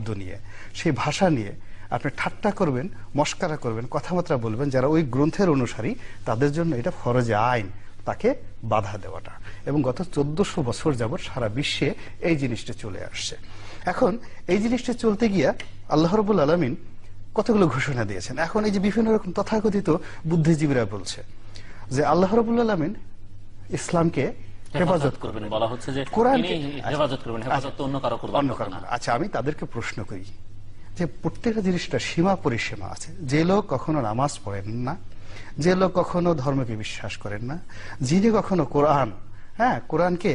শব্দ নিয়ে, সেই ভাষা নিয়ে আপনি ঠাট্টা করবেন, মস্করা করবেন, কথাবার্তা বলবেন, যারা ওই গ্রন্থের অনুসারী তাদের জন্য এটা ফরজে আইন তাকে বাধা দেওয়াটা। এবং গত 1400 বছর যাবৎ সারা বিশ্বে এই জিনিসটা চলে আসছে। এখন এই জিনিসটা চলতে গিয়া আল্লাহ রাব্বুল আলামিন কতগুলো ঘোষণা দিয়েছেন। এখন এই যে বিভিন্ন রকম তথাকথিত বুদ্ধিজীবীরা বলছে যে আল্লাহ রাব্বুল আলামিন ইসলামকে হেফাজত করবেন, বলা হচ্ছে যে কোরআনকে হেফাজত করবেন, হেফাজত তো অন্য কারো করবেন না। আচ্ছা, আমি তাদেরকে প্রশ্ন করি যে প্রত্যেকটা জিনিসটা সীমা পরিসীমা আছে। যে লোক কখনো নামাজ পড়েন না, যে লোক কখনো ধর্মকে বিশ্বাস করেন না, যিনি কখনো কোরআনকে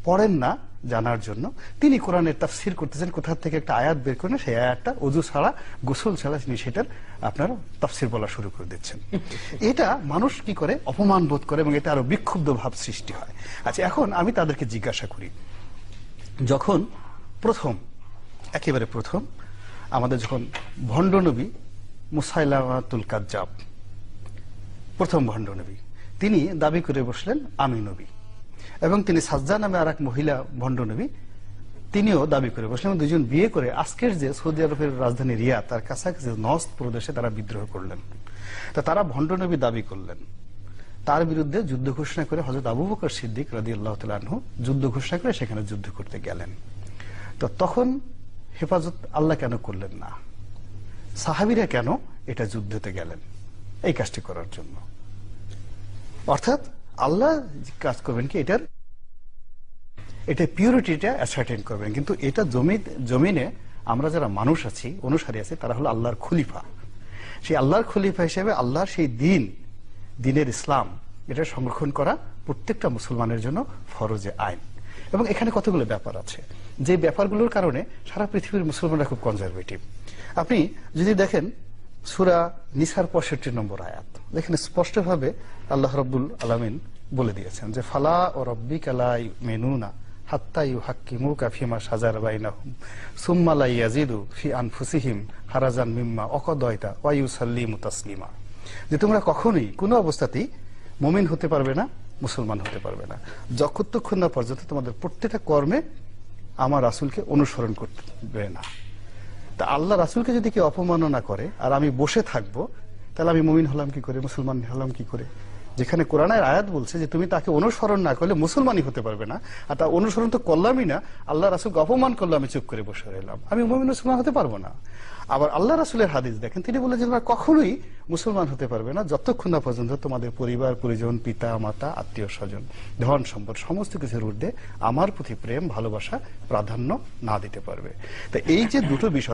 পড়েন না জানার জন্য, তিনি কোরআনের তাফসীর করতেছেন, কোথা থেকে একটা আয়াত বের করেন, সেই আয়াতটা ওযু ছাড়া, গোসল ছাড়া তিনি সেটার আপনার তাফসীর বলা শুরু করে দিচ্ছেন। এটা মানুষ কি করে, অপমান বোধ করে এবং এটা আরো বিক্ষুব্ধ ভাব সৃষ্টি হয়। আচ্ছা, এখন আমি তাদেরকে জিজ্ঞাসা করি, যখন একেবারে প্রথম আমাদের যখন ভণ্ড নবী মুসাইলামাতুল কাজ্জাব, প্রথম ভণ্ড নবী, তিনি দাবি করে বসলেন আমি নবী, এবং তিনি সাজ্জা নামে আর এক মহিলা ভণ্ড নবী, তিনিও দাবি করে বসলেন। দুজন বিয়ে করে আজকের যে সৌদি আরবের রাজধানী রিয়াদ তার কাছাকাছি নজদ প্রদেশে তারা বিদ্রোহ করলেন। তা তারা ভণ্ড নবী দাবি করলেন, তার বিরুদ্ধে যুদ্ধ ঘোষণা করে হযরত আবু বকর সিদ্দিক রাদিয়াল্লাহু তাআলা আনহু যুদ্ধ ঘোষণা করে সেখানে যুদ্ধ করতে গেলেন। তো তখন হেফাজত আল্লাহ কেন করলেন না? সাহাবীরা কেন এটা যুদ্ধতে গেলেন? এই কাজটি করার জন্য। অর্থাৎ আল্লাহ কাজ করবেন কি, এটা পিউরিটিটা অ্যাসার্টেন করবেন, কিন্তু এটা জমিনে আমরা যারা মানুষ আছি, অনুসারী আছি, তারা হলো আল্লাহর খলিফা। সেই আল্লাহর খলিফা হিসেবে আল্লাহর সেই দিনের ইসলাম, এটা সংরক্ষণ করা প্রত্যেকটা মুসলমানের জন্য ফরজে আইন। এবং এখানে কতগুলো ব্যাপার আছে যে ব্যাপারগুলোর কারণে সারা পৃথিবীর মুসলমানরা খুব কনজারভেটিভ। আপনি যদি দেখেন সূরা নিসার 65 নম্বর আয়াত, যেখানে স্পষ্টভাবে আল্লাহ রাব্বুল আলামিন বলে দিয়েছেন যে ফালা ও রাব্বিকা লা ইউমিনুনা হাত্তা ইউহাক্কিমুকা ফিমা শাজারা বাইনাহুম সুম্মা লা ইয়াজিদু ফি আনফুসিহিম হারাজান মিম্মা আকাদাইতা ওয়া ইউসাল্লিমু তাসলিমা। যে তোমরা কখনোই কোনো অবস্থাতেই মুমিন হতে পারবে না, মুসলমান হতে পারবে না, যতক্ষণ না পর্যন্ত তোমাদের প্রত্যেকটা কর্মে আমার রাসূলকে অনুসরণ করবে না। তা আল্লাহ রাসূলকে যদি কেউ অপমাননা করে আর আমি বসে থাকবো, তাহলে আমি মুমিন হলাম কি করে, মুসলমান হলাম কি করে? যেখানে কোরআনের আয়াত বলছে যে তুমি তাকে অনুসরণ না করলে মুসলমানই হতে পারবে না, আর তা অনুসরণ তো করলামই না, আল্লাহ রাসূলকে অপমান করলে আমি চুপ করে বসে রইলাম, আমি মুমিন মুসলমান হতে পারবো না। আবার আল্লাহ রাসূলের হাদিস দেখেন, তিনি বলেন যে তোমরা কখনোই মুসলমান হতে পারবে না যতক্ষণ না পর্যন্ত তোমাদের পরিবার পরিজন, পিতা মাতা, আত্মীয় স্বজন, ধন সম্পদ সমস্ত কিছুর ঊর্ধ্বে আমার প্রতি প্রেম ভালোবাসা প্রাধান্য না দিতে পারবে। তো এই যে দুটো বিষয়